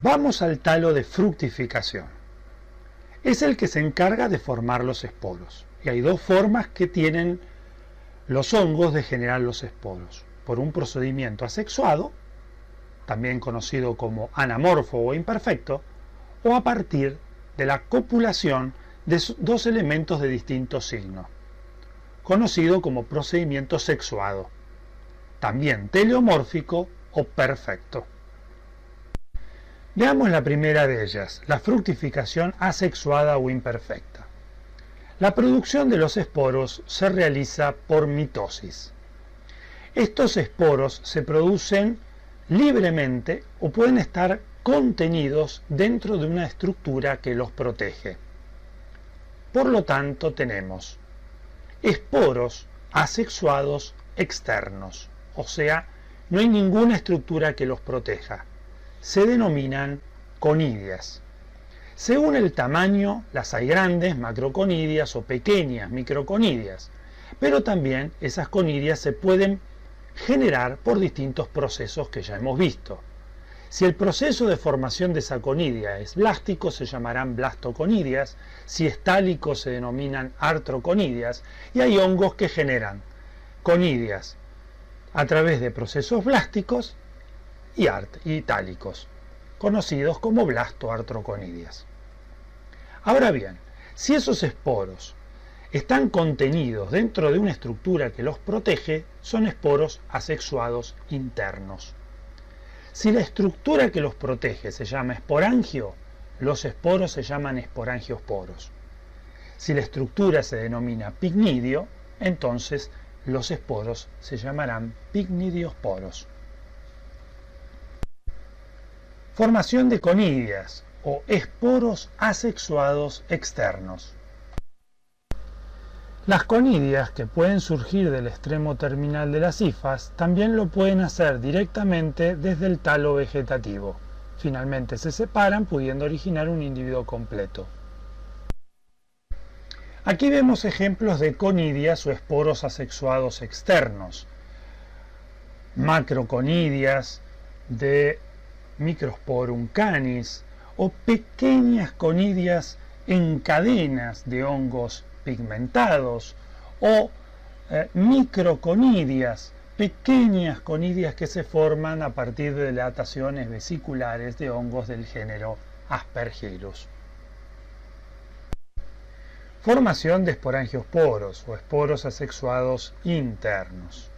Vamos al talo de fructificación. Es el que se encarga de formar los esporos. Y hay dos formas que tienen los hongos de generar los esporos. Por un procedimiento asexuado, también conocido como anamorfo o imperfecto, o a partir de la copulación de dos elementos de distinto signo, conocido como procedimiento sexuado, también teleomórfico o perfecto. Veamos la primera de ellas, la fructificación asexuada o imperfecta. La producción de los esporos se realiza por mitosis. Estos esporos se producen libremente o pueden estar contenidos dentro de una estructura que los protege. Por lo tanto, tenemos esporos asexuados externos, o sea, no hay ninguna estructura que los proteja. Se denominan conidias. Según el tamaño, las hay grandes, macroconidias, o pequeñas, microconidias, pero también esas conidias se pueden generar por distintos procesos que ya hemos visto. Si el proceso de formación de esa conidia es blástico, se llamarán blastoconidias, si es tálico se denominan artroconidias, y hay hongos que generan conidias a través de procesos blásticos y tálicos, conocidos como blastoartroconidias. Ahora bien, si esos esporos están contenidos dentro de una estructura que los protege, son esporos asexuados internos. Si la estructura que los protege se llama esporangio, los esporos se llaman esporangiosporos. Si la estructura se denomina picnidio, entonces los esporos se llamarán picnidiosporos. Formación de conidias o esporos asexuados externos. Las conidias, que pueden surgir del extremo terminal de las hifas, también lo pueden hacer directamente desde el talo vegetativo. Finalmente se separan, pudiendo originar un individuo completo. Aquí vemos ejemplos de conidias o esporos asexuados externos. Macroconidias de Microsporum canis o pequeñas conidias en cadenas de hongos pigmentados o microconidias, pequeñas conidias que se forman a partir de dilataciones vesiculares de hongos del género Aspergillus. Formación de esporangiosporos o esporos asexuados internos.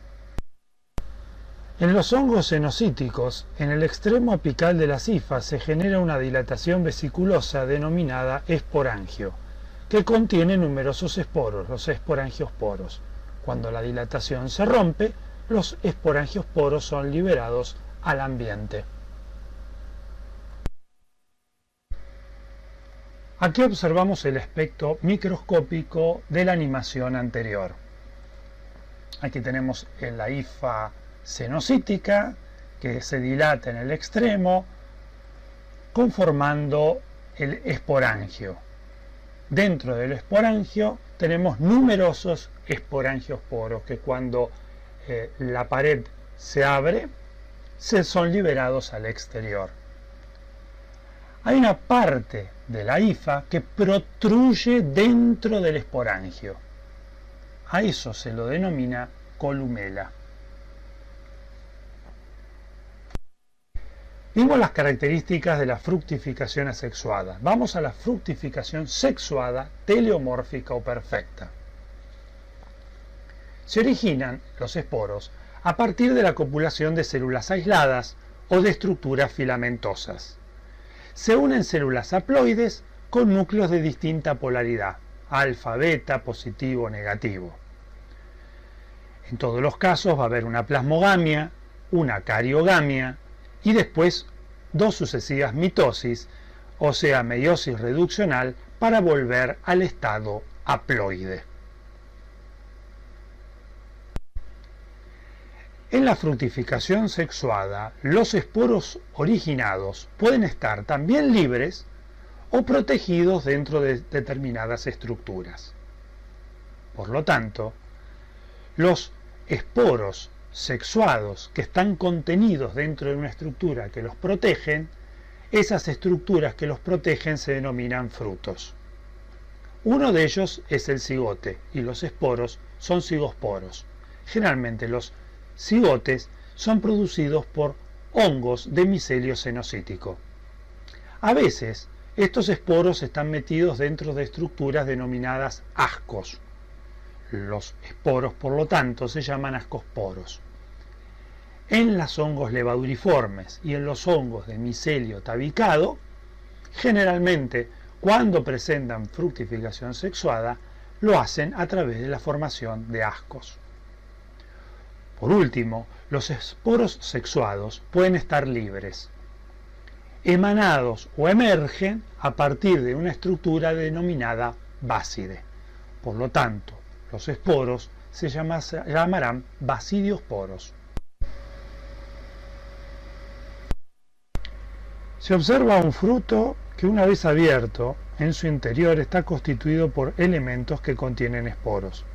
En los hongos cenocíticos, en el extremo apical de las hifas se genera una dilatación vesiculosa denominada esporangio, que contiene numerosos esporos, los esporangiosporos. Cuando la dilatación se rompe, los esporangiosporos son liberados al ambiente. Aquí observamos el aspecto microscópico de la animación anterior. Aquí tenemos la hifa cenocítica que se dilata en el extremo conformando el esporangio. Dentro del esporangio tenemos numerosos esporangiosporos que cuando la pared se abre son liberados al exterior. Hay una parte de la hifa que protruye dentro del esporangio. A eso se lo denomina columela. Vimos las características de la fructificación asexuada. Vamos a la fructificación sexuada, teleomórfica o perfecta. Se originan los esporos a partir de la copulación de células aisladas o de estructuras filamentosas. Se unen células haploides con núcleos de distinta polaridad, alfa, beta, positivo o negativo. En todos los casos va a haber una plasmogamia, una cariogamia, y después dos sucesivas mitosis, o sea, meiosis reduccional, para volver al estado haploide. En la fructificación sexuada, los esporos originados pueden estar también libres o protegidos dentro de determinadas estructuras. Por lo tanto, los esporos sexuados que están contenidos dentro de una estructura que los protegen Esas estructuras que los protegen se denominan frutos. Uno de ellos es el cigote y los esporos son cigosporos. Generalmente los cigotes son producidos por hongos de micelio cenocítico. A veces estos esporos están metidos dentro de estructuras denominadas ascos. Los esporos, por lo tanto, se llaman ascosporos. En los hongos levaduriformes y en los hongos de micelio tabicado, generalmente cuando presentan fructificación sexuada, lo hacen a través de la formación de ascos. Por último, los esporos sexuados pueden estar libres, emanados o emergen a partir de una estructura denominada báside. Por lo tanto, los esporos se llamarán basidiosporos. Se observa un fruto que una vez abierto, en su interior está constituido por elementos que contienen esporos.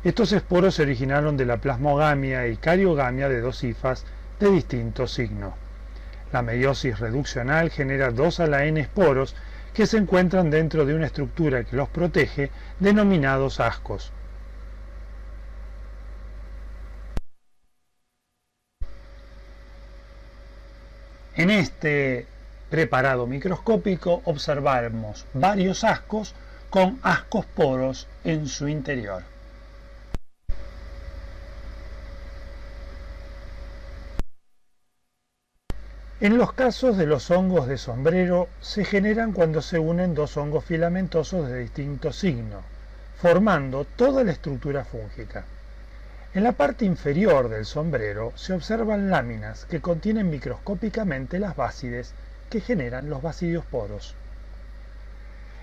Estos esporos se originaron de la plasmogamia y cariogamia de dos hifas de distinto signo. La meiosis reduccional genera 2 a la n esporos que se encuentran dentro de una estructura que los protege, denominados ascos. En este preparado microscópico observamos varios ascos con ascosporos en su interior. En los casos de los hongos de sombrero se generan cuando se unen dos hongos filamentosos de distinto signo, formando toda la estructura fúngica. En la parte inferior del sombrero se observan láminas que contienen microscópicamente las básides que generan los basidiosporos.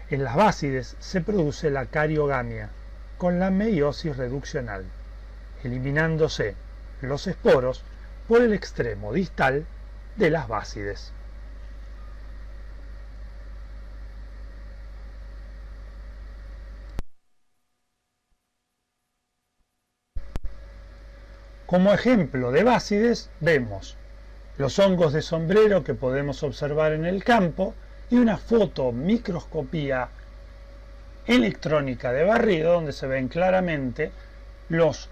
En las básides se produce la cariogamia con la meiosis reduccional, eliminándose los esporos por el extremo distal de las básides. Como ejemplo de básides vemos los hongos de sombrero que podemos observar en el campo y una fotomicroscopía electrónica de barrido donde se ven claramente los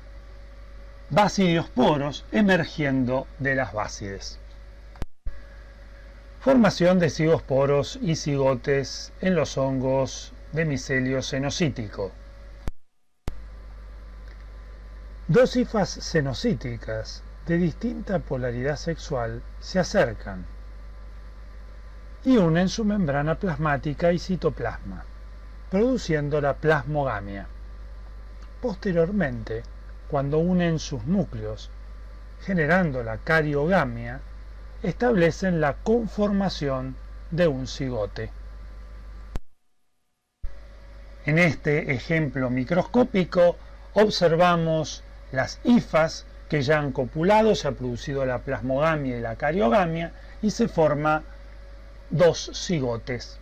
basidiosporos emergiendo de las básides. Formación de cigosporos y cigotes en los hongos de micelio cenocítico. Dos hifas cenocíticas de distinta polaridad sexual se acercan y unen su membrana plasmática y citoplasma, produciendo la plasmogamia. Posteriormente, cuando unen sus núcleos, generando la cariogamia, establecen la conformación de un cigote. En este ejemplo microscópico observamos las hifas que ya han copulado, se ha producido la plasmogamia y la cariogamia y se forman dos cigotes.